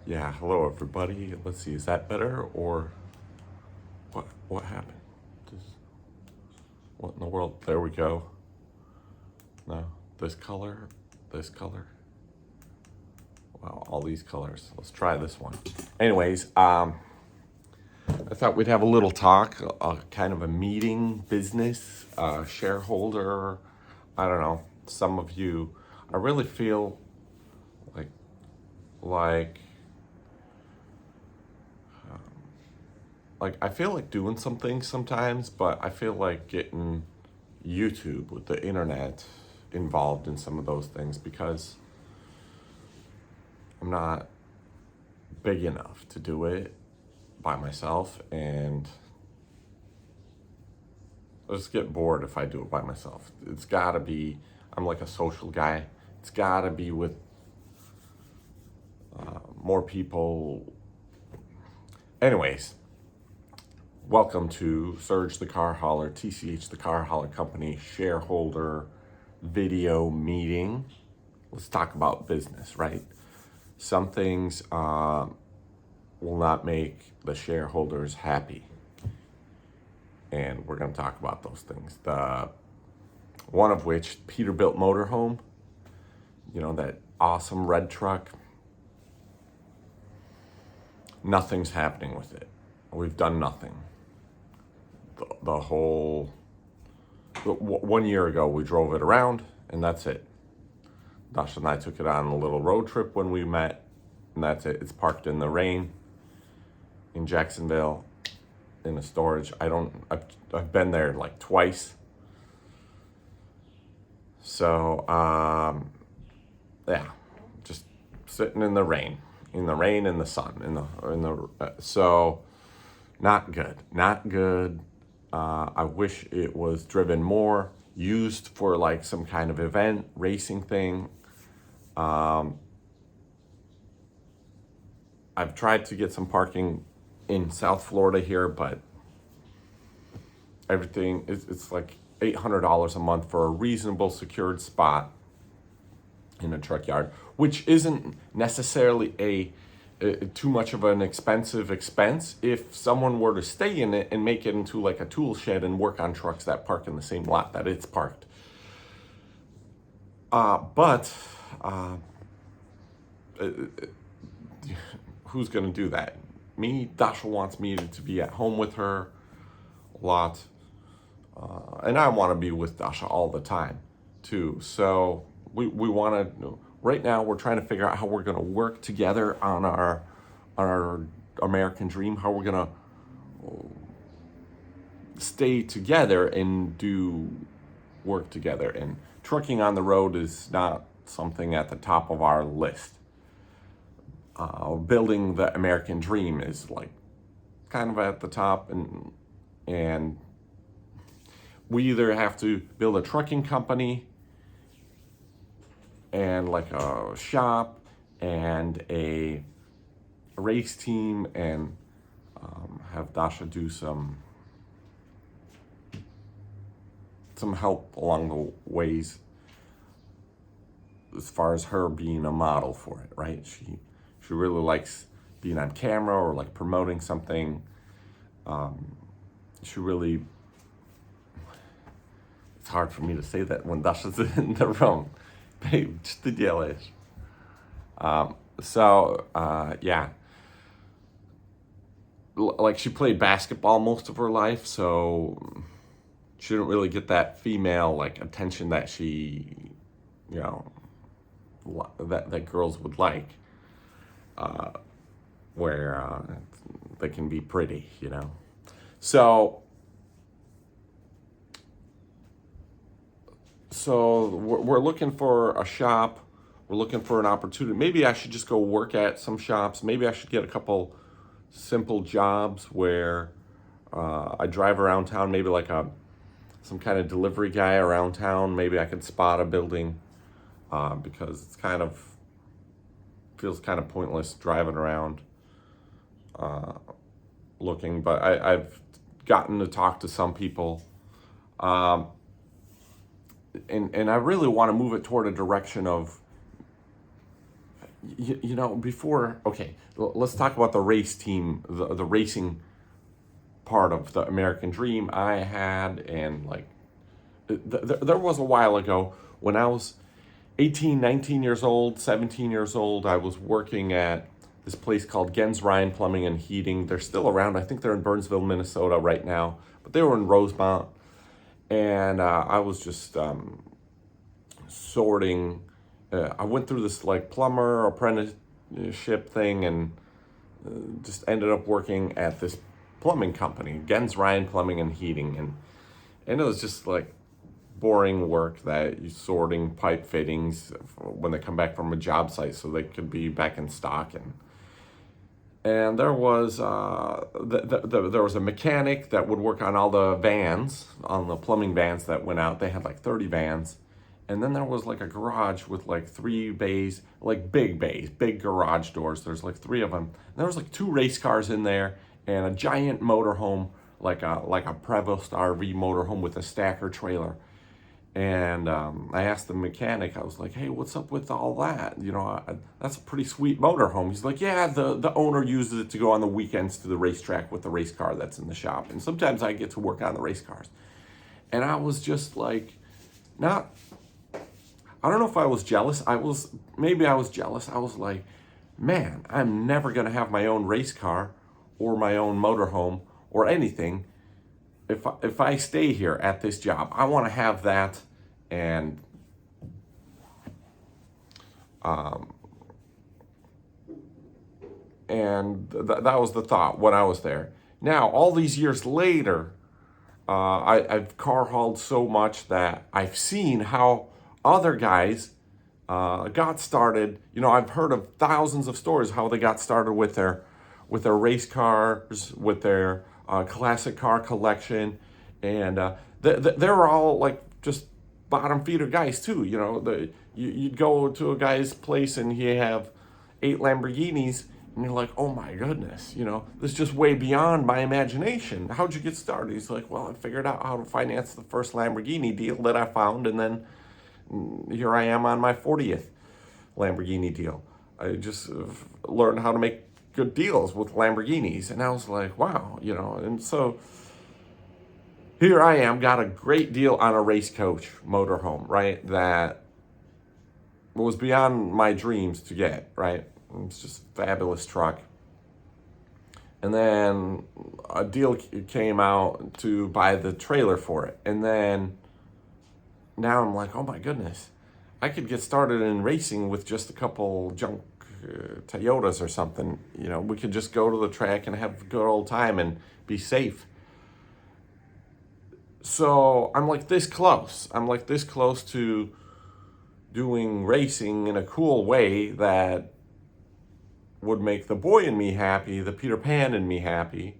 Yeah, hello everybody. Let's see, is that better or what happened? Just, what in the world? There we go. No, this color, this color. Wow, all these colors. Let's try this one. Anyways, I thought we'd have a little talk, kind of a meeting, business, shareholder. I don't know. Some of you, I really feel like like I feel like doing some things sometimes, but I feel like getting YouTube with the internet involved in some of those things because I'm not big enough to do it by myself, and I just get bored if I do it by myself. It's gotta be, I'm like a social guy. It's gotta be with more people. Anyways, welcome to Surge the Car Hauler, TCH the Car Hauler Company shareholder video meeting. Let's talk about business, right? Some things will not make the shareholders happy, and we're going to talk about those things. The one of which, Peterbilt motorhome, that awesome red truck. Nothing's happening with it. We've done nothing. The whole 1 year ago, we drove it around, and that's it. Dasha and I took it on a little road trip when we met, and that's it. It's parked in the rain in Jacksonville in a storage. I've been there like twice. So, yeah, just sitting in the rain and the sun, so not good. I wish it was driven more, used for like some kind of event, racing thing. I've tried to get some parking in South Florida here, but everything it's like $800 a month for a reasonable secured spot in a truck yard, which isn't necessarily a too much of an expense if someone were to stay in it and make it into like a tool shed and work on trucks that park in the same lot that it's parked. But who's going to do that? Me. Dasha wants me to be at home with her a lot, and I want to be with Dasha all the time too. So we want to. Right now, we're trying to figure out how we're going to work together on our American dream. How we're going to stay together and do work together. And trucking on the road is not something at the top of our list. Building the American dream is like kind of at the top, and we either have to build a trucking company and like a shop and a race team, and have Dasha do some help along the ways as far as her being a model for it, right? She really likes being on camera or like promoting something. She really, it's hard for me to say that when Dasha's in the room. Babe, just the deal is. Yeah. Like she played basketball most of her life, so she didn't really get that female like attention that she, that girls would like, where they can be pretty, So we're looking for a shop. We're looking for an opportunity. Maybe I should just go work at some shops. Maybe I should get a couple simple jobs where I drive around town, maybe like some kind of delivery guy around town. Maybe I could spot a building, because it's feels kind of pointless driving around looking. But I've gotten to talk to some people, and I really want to move it toward a direction of before, okay, let's talk about the race team, the racing part of the American dream I had. And like, there was a while ago when I was 18, 19 years old, 17 years old, I was working at this place called Gens Ryan Plumbing and Heating. They're still around. I think they're in Burnsville, Minnesota right now, but they were in Rosemount. And I was just sorting. I went through this like plumber apprenticeship thing, and just ended up working at this plumbing company, Gens Ryan Plumbing and Heating. And it was just like boring work that you sorting pipe fittings when they come back from a job site so they could be back in stock. And there was there was a mechanic that would work on all the vans, on the plumbing vans that went out. They had like 30 vans. And then there was like a garage with like 3 bays, like big bays, big garage doors. There's like 3 of them. And there was like 2 race cars in there and a giant motorhome, like a Prevost RV motorhome with a stacker trailer. And I asked the mechanic, I was like, hey, what's up with all that? That's a pretty sweet motorhome. He's like, yeah, the owner uses it to go on the weekends to the racetrack with the race car that's in the shop. And sometimes I get to work on the race cars. And I was just like, I don't know if I was jealous. Maybe I was jealous. I was like, man, I'm never going to have my own race car or my own motorhome or anything. If I stay here at this job, I want to have that. And that was the thought when I was there. Now, all these years later, I've car hauled so much that I've seen how other guys got started. I've heard of thousands of stories how they got started with their race cars, with their classic car collection, and they were all like just bottom feeder guys too. You'd go to a guy's place and he have 8 Lamborghinis, and you're like, oh my goodness, this is just way beyond my imagination. How'd you get started? He's like, well, I figured out how to finance the first Lamborghini deal that I found, and then here I am on my 40th Lamborghini deal. I just learned how to make good deals with Lamborghinis. And I was like, wow, and so here I am, got a great deal on a race coach motorhome, right? That was beyond my dreams to get, right? It's just a fabulous truck. And then a deal came out to buy the trailer for it. And then now I'm like, oh my goodness, I could get started in racing with just a couple junk Toyotas or something. We could just go to the track and have a good old time and be safe. So I'm like this close. To doing racing in a cool way that would make the boy in me happy, the Peter Pan in me happy.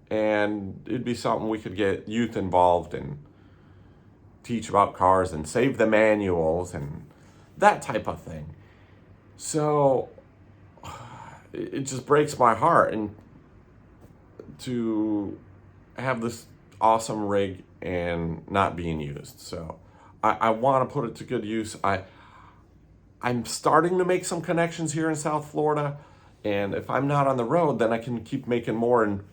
And it'd be something we could get youth involved in, teach about cars and save the manuals and that type of thing. So it just breaks my heart and to have this awesome rig and not being used. So I want to put it to good use. I'm starting to make some connections here in South Florida, and if I'm not on the road, then I can keep making more and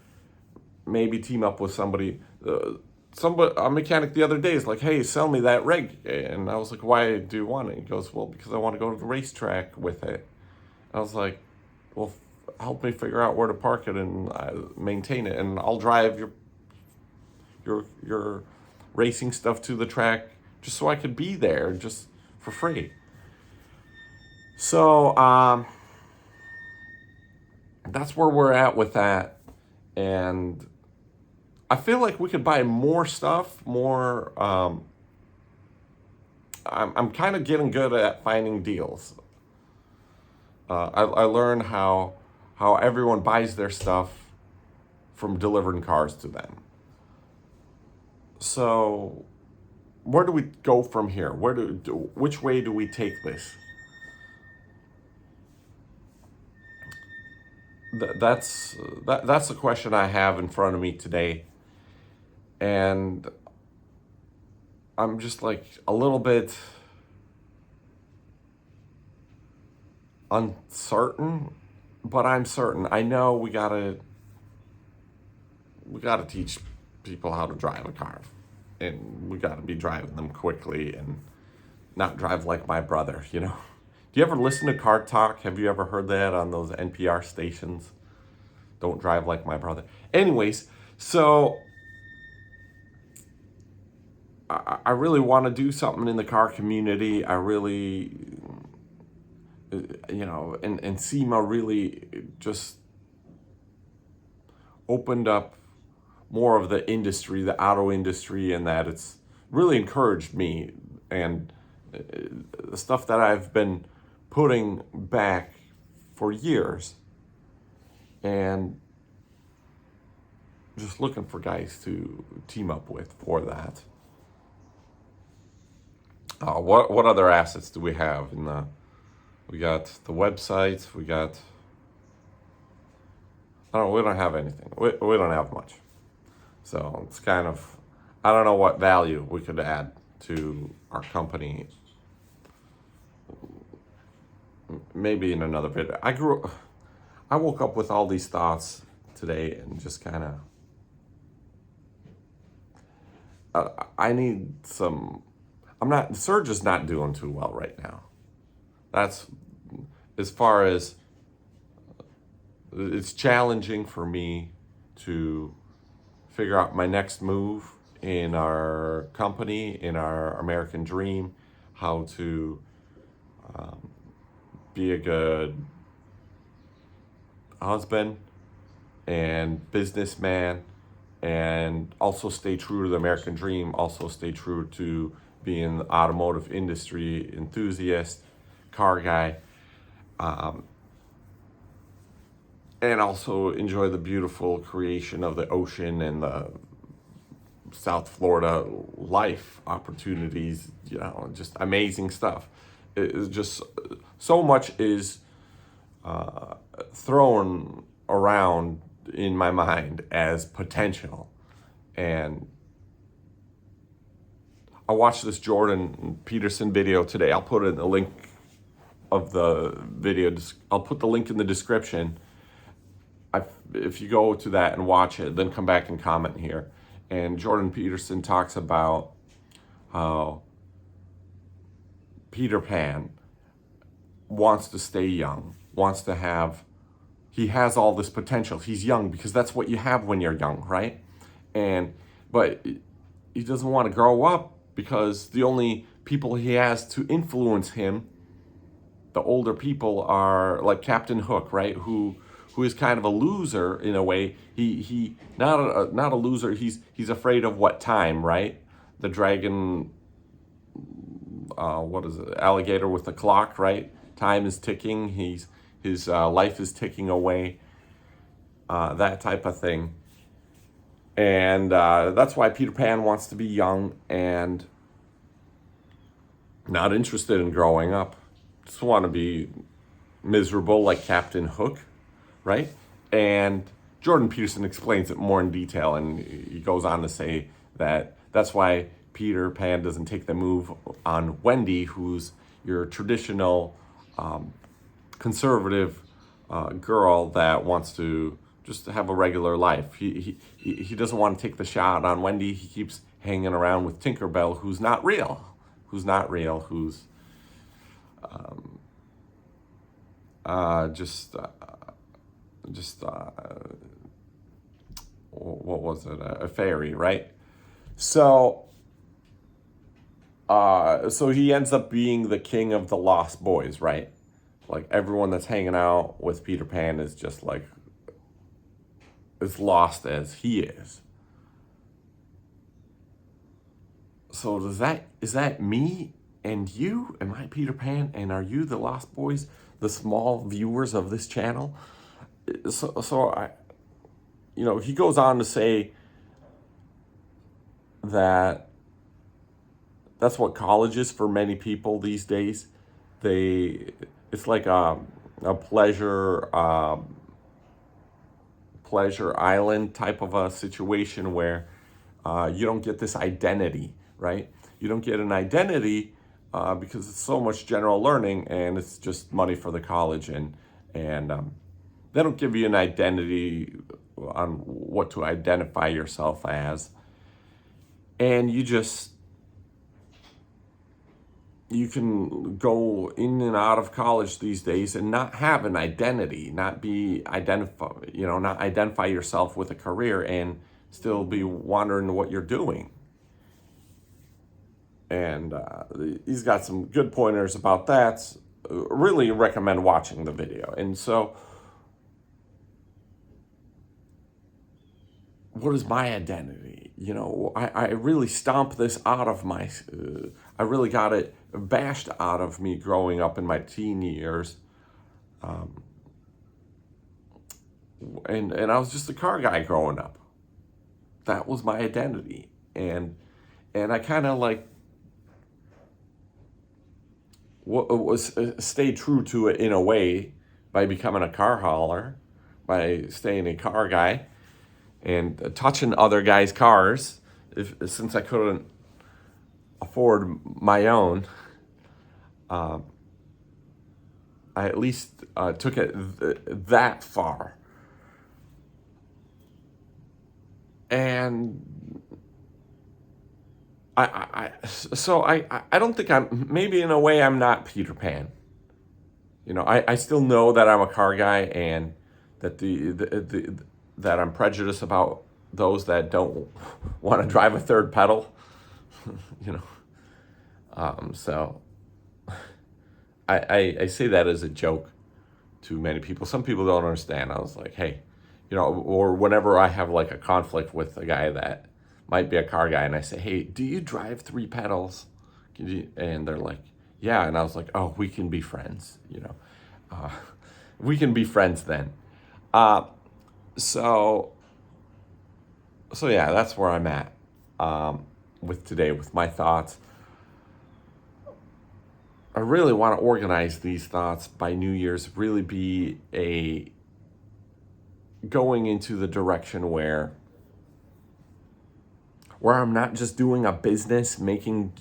maybe team up with somebody. A mechanic the other day is like, hey, sell me that rig. And I was like, why do you want it? He goes, well, because I want to go to the racetrack with it. I was like, well, help me figure out where to park it and maintain it, and I'll drive your racing stuff to the track just so I could be there just for free. So that's where we're at with that. And I feel like we could buy more stuff, I'm kind of getting good at finding deals. I learned how everyone buys their stuff from delivering cars to them. So where do we go from here? Which way do we take this? That's the question I have in front of me today. And I'm just like a little bit uncertain, but I'm certain. I know we gotta teach people how to drive a car, and we gotta be driving them quickly and not drive like my brother. Do you ever listen to Car Talk? Have you ever heard that on those NPR stations? Don't drive like my brother. Anyways, so I really want to do something in the car community. I really, and SEMA really just opened up more of the industry, the auto industry, and that it's really encouraged me. And the stuff that I've been putting back for years, and just looking for guys to team up with for that. What other assets do we have in the? We got the websites. We got. I don't. We don't have anything. We don't have much. So it's kind of. I don't know what value we could add to our company. Maybe in another video. I woke up with all these thoughts today and just kind of. I need some. Surge is not doing too well right now. That's as far as it's challenging for me to figure out my next move in our company, in our American dream, how to be a good husband and businessman, and also stay true to the American dream, also stay true to being the automotive industry enthusiast, car guy, and also enjoy the beautiful creation of the ocean and the South Florida life opportunities, just amazing stuff. It's just so much is thrown around in my mind as potential. And I watched this Jorden Peterson video today. I'll put it in the link of the video. I'll put the link in the description. If you go to that and watch it, then come back and comment here. And Jorden Peterson talks about how Peter Pan wants to stay young, he has all this potential. He's young because that's what you have when you're young, right? But he doesn't want to grow up because the only people he has to influence him, the older people, are like Captain Hook, right? Who is kind of a loser in a way. He not a loser. He's afraid of what time, right? The dragon, what is it? Alligator with the clock, right? Time is ticking. His life is ticking away. That type of thing. And that's why Peter Pan wants to be young and not interested in growing up. Just want to be miserable like Captain Hook, right? And Jorden Peterson explains it more in detail, and he goes on to say that that's why Peter Pan doesn't take the move on Wendy, who's your traditional conservative girl that wants to just have a regular life. He doesn't want to take the shot on Wendy. He keeps hanging around with Tinkerbell, who's not real, who's what was it? A fairy, right? So he ends up being the king of the Lost Boys, right? Like everyone that's hanging out with Peter Pan is just like as lost as he is. So is that me and you? Am I Peter Pan? And are you the Lost Boys, the small viewers of this channel? So I, he goes on to say that that's what college is for many people these days. It's like a pleasure island type of a situation where you don't get this identity, right? You don't get an identity because it's so much general learning and it's just money for the college, and they don't give you an identity on what to identify yourself as, and you can go in and out of college these days and not have an identity, not identify yourself with a career and still be wondering what you're doing. And he's got some good pointers about that. Really recommend watching the video. And so, what is my identity? I really stomped this out of I really got it bashed out of me growing up in my teen years. And I was just a car guy growing up. That was my identity. And I kind of stayed true to it in a way by becoming a car hauler, by staying a car guy and touching other guys' cars. Since I couldn't afford my own, I at least took it that far. And I don't think maybe in a way I'm not Peter Pan. I still know that I'm a car guy and that that I'm prejudiced about those that don't want to drive a third pedal. So I say that as a joke to many people. Some people don't understand. I was like, hey, or whenever I have like a conflict with a guy that might be a car guy, and I say, hey, do you drive three pedals? And they're like, yeah. And I was like, oh, we can be friends. We can be friends then. So yeah, that's where I'm at with today, with my thoughts. I really want to organize these thoughts by New Year's, really be going into the direction where I'm not just doing a business, making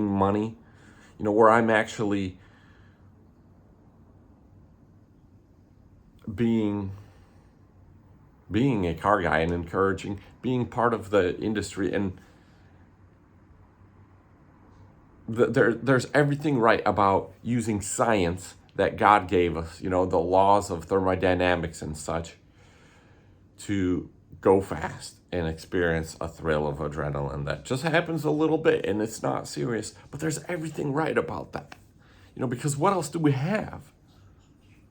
money, where I'm actually being a car guy and encouraging, being part of the industry. And there's everything right about using science that God gave us, the laws of thermodynamics and such, to go fast and experience a thrill of adrenaline that just happens a little bit and it's not serious. But there's everything right about that, because what else do we have?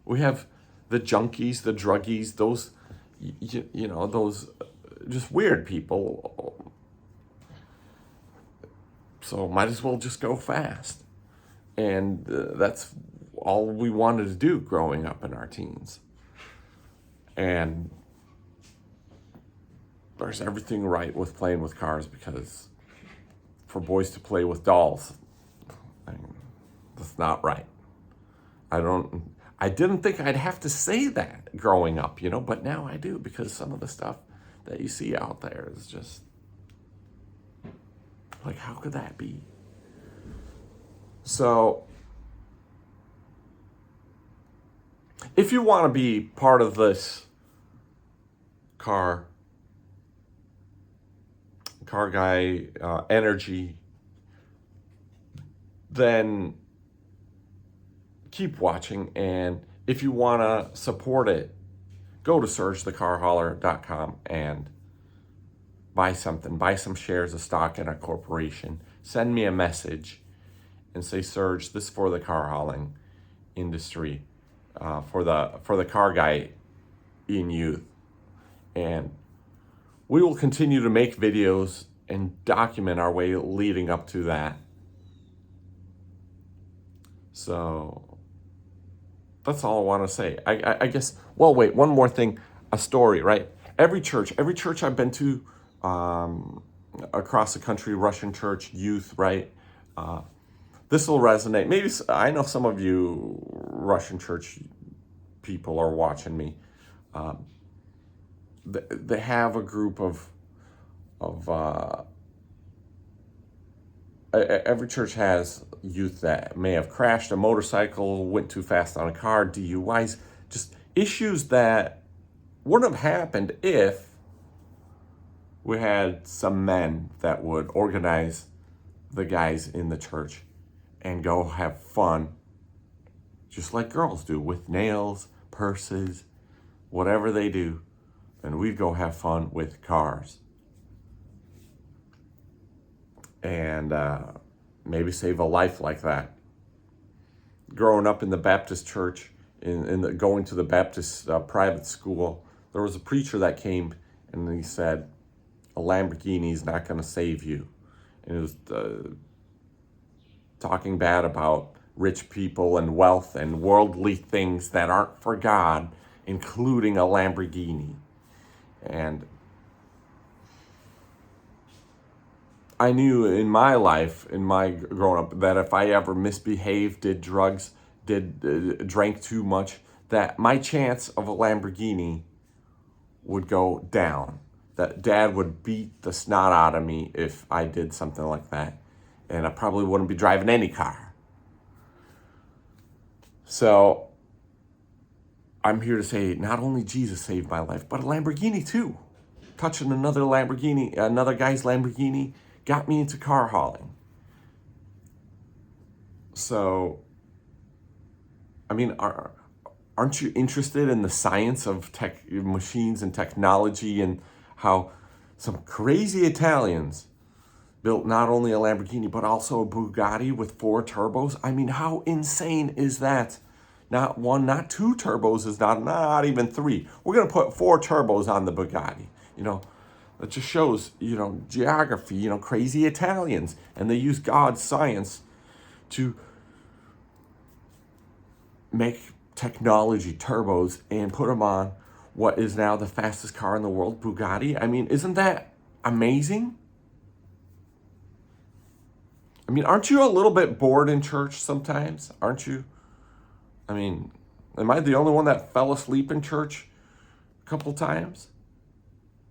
We have the junkies, the druggies, those, those just weird people. So might as well just go fast. And that's all we wanted to do growing up in our teens. And there's everything right with playing with cars, because for boys to play with dolls, that's not right. I didn't think I'd have to say that growing up, but now I do, because some of the stuff that you see out there is just like, how could that be? So if you want to be part of this car guy energy, then keep watching. And if you want to support it, go to surgethecarhauler.com and buy some shares of stock in a corporation. Send me a message and say, Surge, this is for the car hauling industry, for the car guy in youth. And we will continue to make videos and document our way leading up to that. So that's all I want to say. I guess, well, wait, one more thing, a story, right? Every church I've been to across the country, Russian church, youth, right? This will resonate. Maybe I know some of you Russian church people are watching me. They have a group of every church has youth that may have crashed a motorcycle, went too fast on a car, DUIs, just issues that wouldn't have happened if we had some men that would organize the guys in the church and go have fun, just like girls do, with nails, purses, whatever they do. And we'd go have fun with cars. And maybe save a life like that. Growing up in the Baptist church, going to the Baptist private school, there was a preacher that came and he said, a Lamborghini is not going to save you. And it was talking bad about rich people and wealth and worldly things that aren't for God, including a Lamborghini. And I knew in my life, in my growing up, that if I ever misbehaved, did drugs, drank too much, that my chance of a Lamborghini would go down. That Dad would beat the snot out of me if I did something like that. And I probably wouldn't be driving any car. So I'm here to say not only Jesus saved my life, but a Lamborghini too. Touching another Lamborghini, another guy's Lamborghini, got me into car hauling. So, I mean, aren't you interested in the science of machines and technology, and how some crazy Italians built not only a Lamborghini, but also a Bugatti with 4 turbos? I mean, how insane is that? Not 1, not 2 turbos, is not even 3. We're going to put 4 turbos on the Bugatti. That just shows, geography, crazy Italians. And they use God's science to make technology turbos and put them on what is now the fastest car in the world, Bugatti. I mean, isn't that amazing? I mean, aren't you a little bit bored in church sometimes? Aren't you? I mean, am I the only one that fell asleep in church a couple times?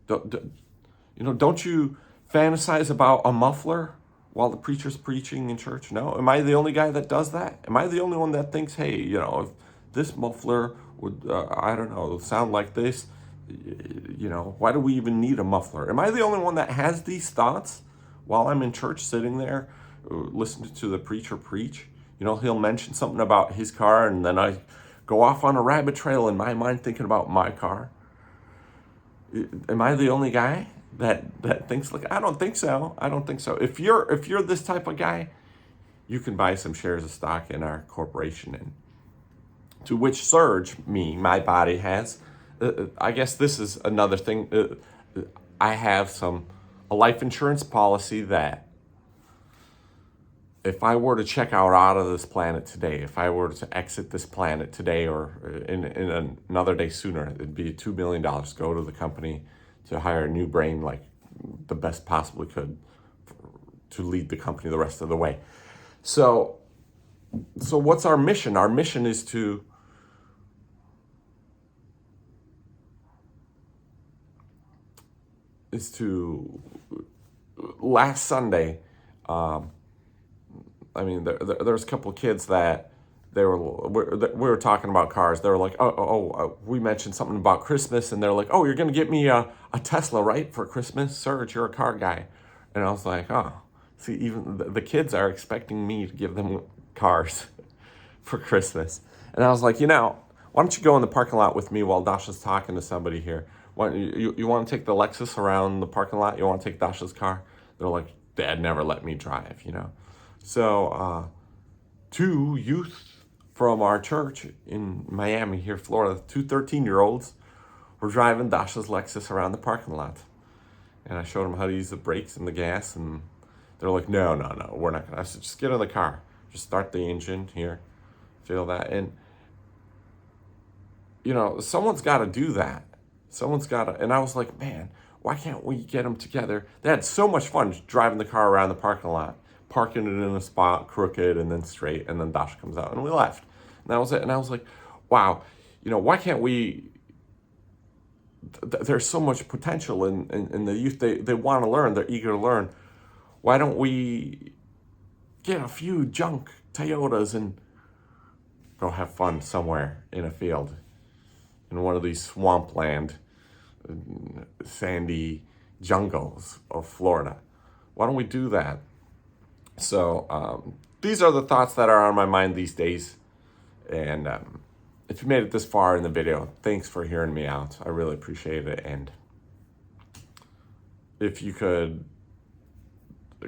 Don't you fantasize about a muffler while the preacher's preaching in church? No? Am I the only guy that does that? Am I the only one that thinks, hey, if this muffler would, sound like this, why do we even need a muffler? Am I the only one that has these thoughts while I'm in church sitting there listening to the preacher preach? He'll mention something about his car, and then I go off on a rabbit trail in my mind thinking about my car. Am I the only guy that thinks like? I don't think so. If you're this type of guy, you can buy some shares of stock in our corporation, and to which surge my body has. I guess this is another thing. I have a life insurance policy that if I were to check out of this planet today, if I were to exit this planet today or in another day sooner, it'd be $2 million. Go to the company to hire a new brain like the best possibly could to lead the company the rest of the way. So what's our mission? Our mission is to last Sunday, there's a couple of kids that we were talking about cars. They were like, we mentioned something about Christmas, and they're like, oh, you're going to get me a Tesla, right, for Christmas? Serge, you're a car guy. And I was like, oh, see, even the kids are expecting me to give them cars for Christmas. And I was like, why don't you go in the parking lot with me while Dasha's talking to somebody here? You want to take the Lexus around the parking lot? You want to take Dasha's car? They're like, Dad never let me drive, So 2 youth from our church in Miami, here, Florida, 2 13-year-olds were driving Dasha's Lexus around the parking lot. And I showed them how to use the brakes and the gas, and they're like, no, we're not going to. I said, just get in the car. Just start the engine here. Feel that. And, someone's got to do that. Someone's got to. And I was like, man, why can't we get them together? They had so much fun just driving the car around the parking lot, parking it in a spot, crooked, and then straight, and then Dasha comes out, and we left. And that was it. And I was like, wow, why can't we? There's so much potential in the youth. They want to learn. They're eager to learn. Why don't we get a few junk Toyotas and go have fun somewhere in a field, in one of these swampland, sandy jungles of Florida. Why don't we do that? So these are the thoughts that are on my mind these days. And if you made it this far in the video, thanks for hearing me out. I really appreciate it. And if you could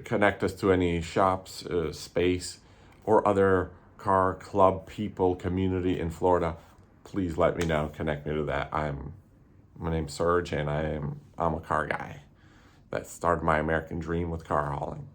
connect us to any shops, space, or other car club people, community in Florida, please let me know. Connect me to that. My name's Serge, and I'm a car guy that started my American dream with car hauling.